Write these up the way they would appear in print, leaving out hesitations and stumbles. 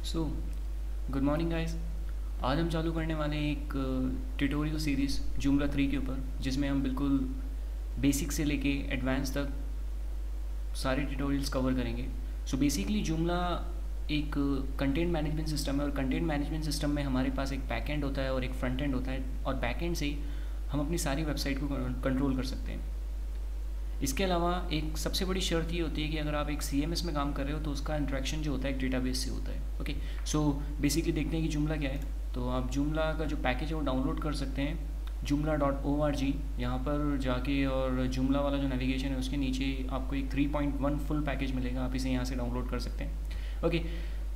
So good morning guys. आज हम चालू करने वाले हैं एक ट्यूटोरियल सीरीज़ जूमला 3 के ऊपर, जिसमें हम बिल्कुल बेसिक से लेके एडवांस तक सारे ट्यूटोरियल्स कवर करेंगे। सो बेसिकली जूमला एक कंटेंट मैनेजमेंट सिस्टम है, और कंटेंट मैनेजमेंट सिस्टम में हमारे पास एक बैक एंड होता है और एक फ्रंट एंड होता है, और बैक एंड से हम अपनी सारी वेबसाइट को कंट्रोल कर सकते हैं। इसके अलावा एक सबसे बड़ी शर्त ये होती है कि अगर आप एक CMS में काम कर रहे हो तो उसका इंटरेक्शन जो होता है एक डेटाबेस से होता है। ओके, सो बेसिकली देखते हैं कि जूमला क्या है। तो आप जूमला का जो पैकेज है वो डाउनलोड कर सकते हैं joomla.org। यहाँ पर जाके और जूमला वाला जो नेविगेशन है उसके नीचे आपको एक 3.1 फुल पैकेज मिलेगा, आप इसे यहाँ से डाउनलोड कर सकते हैं। ओके,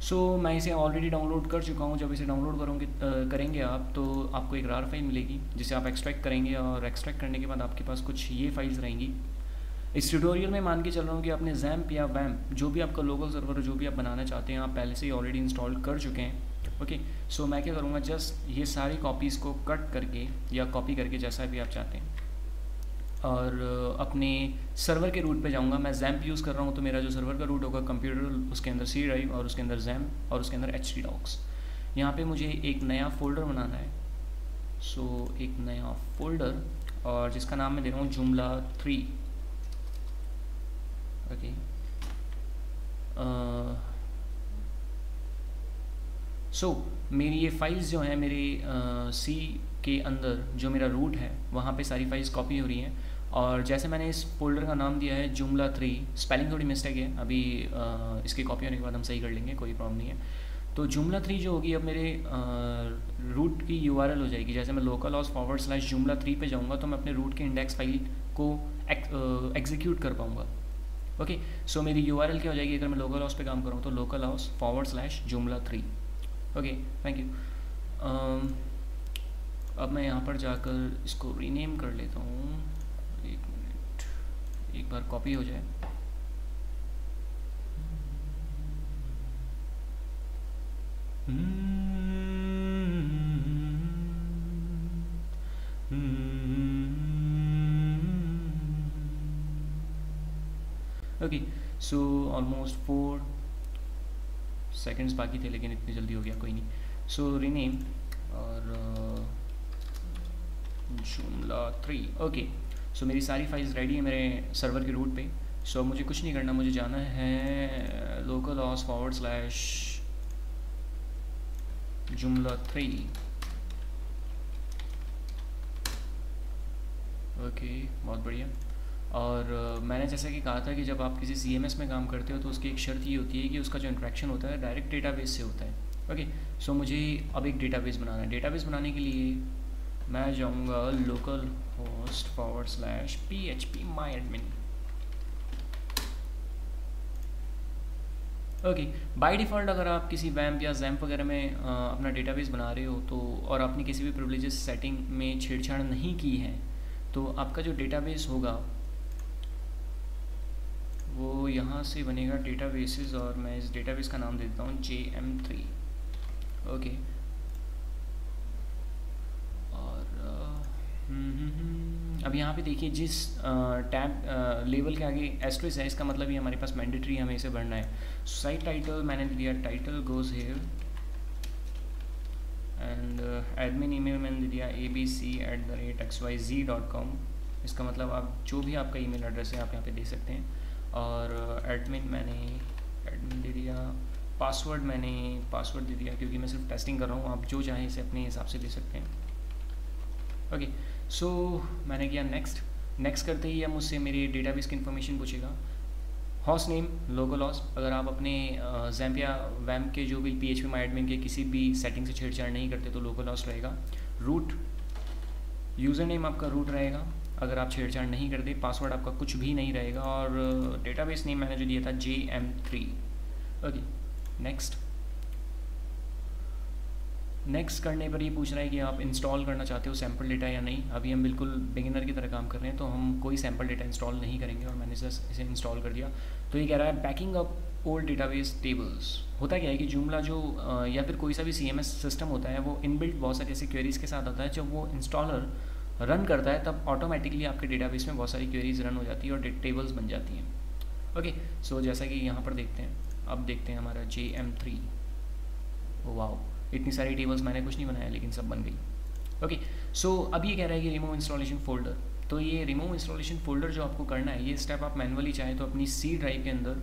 सो मैं इसे ऑलरेडी डाउनलोड कर चुका हूँ। जब इसे डाउनलोड करेंगे आप तो आपको एक रार फाइल मिलेगी जिसे आप एक्सट्रैक्ट करेंगे, और एक्सट्रैक्ट करने के बाद आपके पास कुछ ये फाइल्स रहेंगी। इस ट्यूटोरियल में मान के चल रहा हूँ कि आपने XAMPP या WAMP जो भी आपका लोकल सर्वर जो भी आप बनाना चाहते हैं आप पहले से ही ऑलरेडी इंस्टॉल कर चुके हैं। ओके, सो मैं क्या करूँगा, जस्ट ये सारी कॉपीज़ को कट करके या कॉपी करके जैसा भी आप चाहते हैं, और अपने सर्वर के रूट पे जाऊँगा। मैं XAMPP यूज़ कर रहा हूँ तो मेरा जो सर्वर का रूट होगा कंप्यूटर, उसके अंदर C ड्राइव और उसके अंदर XAMPP और उसके अंदर htdocs। यहाँ पर मुझे एक नया फ़ोल्डर बनाना है। सो एक नया फ़ोल्डर, और जिसका नाम मैं दे रहा हूँ Joomla 3। ओके, सो मेरी ये फाइल्स जो हैं मेरे C के अंदर जो मेरा रूट है वहाँ पे सारी फाइल्स कॉपी हो रही हैं। और जैसे मैंने इस फोल्डर का नाम दिया है Joomla 3, स्पेलिंग थोड़ी मिस्टेक है, अभी इसकी कॉपी होने के बाद हम सही कर लेंगे, कोई प्रॉब्लम नहीं है। तो Joomla 3 जो होगी अब मेरे रूट की URL हो जाएगी। जैसे मैं localhost/Joomla 3 पे जाऊँगा तो मैं अपने रूट के इंडेक्स फाइल को एग्जीक्यूट कर पाऊँगा। ओके, सो मेरी URL क्या हो जाएगी अगर मैं लोकल हाउस पे काम करूँ तो localhost/Joomla 3। Okay, thank you. अब मैं यहाँ पर जाकर इसको रीनेम कर लेता हूँ। एक मिनट, एक बार कॉपी हो जाए। ओके, सो ऑलमोस्ट 4 सेकेंड्स बाकी थे, लेकिन इतनी जल्दी हो गया, कोई नहीं। सो रीनेम और Joomla 3। ओके, सो मेरी सारी फाइल्स रेडी है मेरे सर्वर के रूट पे। सो मुझे कुछ नहीं करना, मुझे जाना है localhost/Joomla 3। ओके, बहुत बढ़िया। और मैंने जैसा कि कहा था कि जब आप किसी CMS में काम करते हो तो उसकी एक शर्त ये होती है कि उसका जो इंटरेक्शन होता है डायरेक्ट डेटाबेस से होता है। ओके, सो मुझे अब एक डेटाबेस बनाना है। डेटाबेस बनाने के लिए मैं जाऊँगा localhost/phpMyAdmin। ओके, बाय डिफ़ॉल्ट अगर आप किसी WAMP या XAMPP वगैरह में अपना डेटाबेस बना रहे हो तो, और आपने किसी भी प्रिविलेजेस सेटिंग में छेड़छाड़ नहीं की है, तो आपका जो डेटाबेस होगा वो यहाँ से बनेगा डेटाबेसेस, और मैं इस डेटाबेस का नाम दे देता हूँ JM3। ओके, और अब यहाँ पे देखिए जिस टैब लेवल के आगे एस्ट्रिस है, इसका मतलब ये हमारे पास मैंडेटरी हमें इसे भरना है। साइट टाइटल मैंने दिया, title goes hair, and admin email मैंने दिया abc@xyz.com। इसका मतलब आप जो भी आपका ईमेल एड्रेस है आप यहाँ पे दे सकते हैं। और एडमिन दे दिया, पासवर्ड दे दिया, क्योंकि मैं सिर्फ टेस्टिंग कर रहा हूँ, आप जो चाहें इसे अपने हिसाब से दे सकते हैं। ओके, सो मैंने किया नेक्स्ट करते ही अब मुझसे मेरे डेटाबेस की इन्फॉर्मेशन पूछेगा। होस्ट नेम लोकल होस्ट, अगर आप अपने XAMPP या WAMP के जो भी phpMyAdmin के किसी भी सेटिंग से छेड़छाड़ नहीं करते तो लोकल होस्ट रहेगा। रूट यूज़र नेम आपका रूट रहेगा अगर आप छेड़छाड़ नहीं करते, पासवर्ड आपका कुछ भी नहीं रहेगा, और डेटाबेस नेम मैंने जो दिया था JM3। ओके, नेक्स्ट करने पर ये पूछ रहा है कि आप इंस्टॉल करना चाहते हो सैम्पल डेटा या नहीं। अभी हम बिल्कुल बिगिनर की तरह काम कर रहे हैं तो हम कोई सैम्पल डेटा इंस्टॉल नहीं करेंगे, और मैंने जस्ट इसे इंस्टॉल कर दिया। तो ये कह रहा है banking up old database tables. होता क्या है कि जूमला जो या फिर कोई सा भी CMS सिस्टम होता है वो इनबिल्ट बहुत सारी ऐसी क्वेरीज़ के साथ आता है। जब वो इंस्टॉलर रन करता है तब ऑटोमेटिकली आपके डेटाबेस में बहुत सारी क्वेरीज रन हो जाती है और टेबल्स बन जाती हैं। ओके, सो जैसा कि यहाँ पर देखते हैं, अब देखते हैं हमारा JM3। वाओ, इतनी सारी टेबल्स मैंने कुछ नहीं बनाया लेकिन सब बन गई। ओके, सो अब ये कह रहा है कि रिमूव इंस्टॉलेशन फोल्डर। तो ये रिमूव इंस्टॉलेशन फोल्डर जो आपको करना है, ये स्टेप आप मैनुअली चाहे तो अपनी सी ड्राइव के अंदर,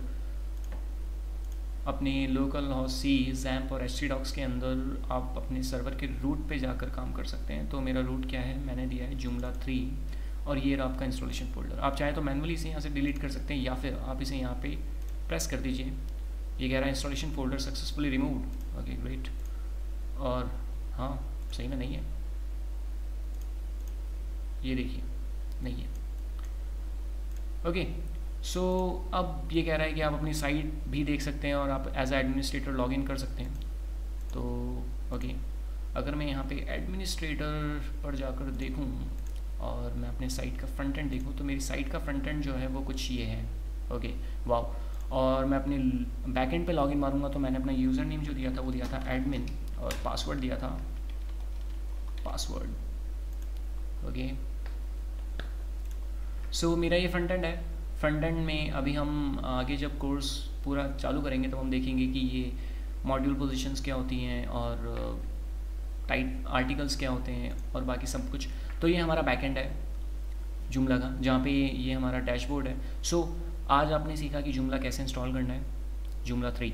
अपने लोकल होस्ट सी, जैम्प और htdocs के अंदर आप अपने सर्वर के रूट पे जाकर काम कर सकते हैं। तो मेरा रूट क्या है, मैंने दिया है Joomla 3 और ये रहा आपका इंस्टॉलेशन फोल्डर। आप चाहे तो मैनुअली इसे यहाँ से डिलीट कर सकते हैं या फिर आप इसे यहाँ पे प्रेस कर दीजिए। ये कह रहा है installation folder successfully removed. Okay great, और हाँ सही में नहीं है, ये देखिए नहीं है। ओके, सो अब ये कह रहा है कि आप अपनी साइट भी देख सकते हैं और आप एज एडमिनिस्ट्रेटर लॉग इन कर सकते हैं। तो ओके, अगर मैं यहाँ पे एडमिनिस्ट्रेटर पर जाकर देखूँ और मैं अपने साइट का फ्रंट एंड देखूँ, तो मेरी साइट का फ्रंट एंड जो है वो कुछ ये है। ओके वाओ, और मैं अपने बैक एंड पे लॉग इन मारूँगा तो मैंने अपना यूज़र नेम जो दिया था वो दिया था एडमिन और पासवर्ड दिया था पासवर्ड। ओके, सो मेरा ये फ्रंट एंड है। फ्रंट एंड में अभी हम आगे जब कोर्स पूरा चालू करेंगे तो हम देखेंगे कि ये मॉड्यूल पोजीशंस क्या होती हैं और टाइट आर्टिकल्स क्या होते हैं और बाकी सब कुछ। तो ये हमारा बैक एंड है Joomla का, जहाँ पे ये हमारा डैशबोर्ड है। सो आज आपने सीखा कि Joomla कैसे इंस्टॉल करना है, Joomla 3।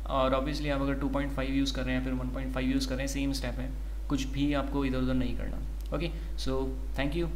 और ऑब्वियसली आप अगर 2.5 यूज़ कर रहे हैं फिर 1.5 यूज़ कर रहे हैं, सेम स्टेप है, कुछ भी आपको इधर उधर नहीं करना। Okay, so thank you.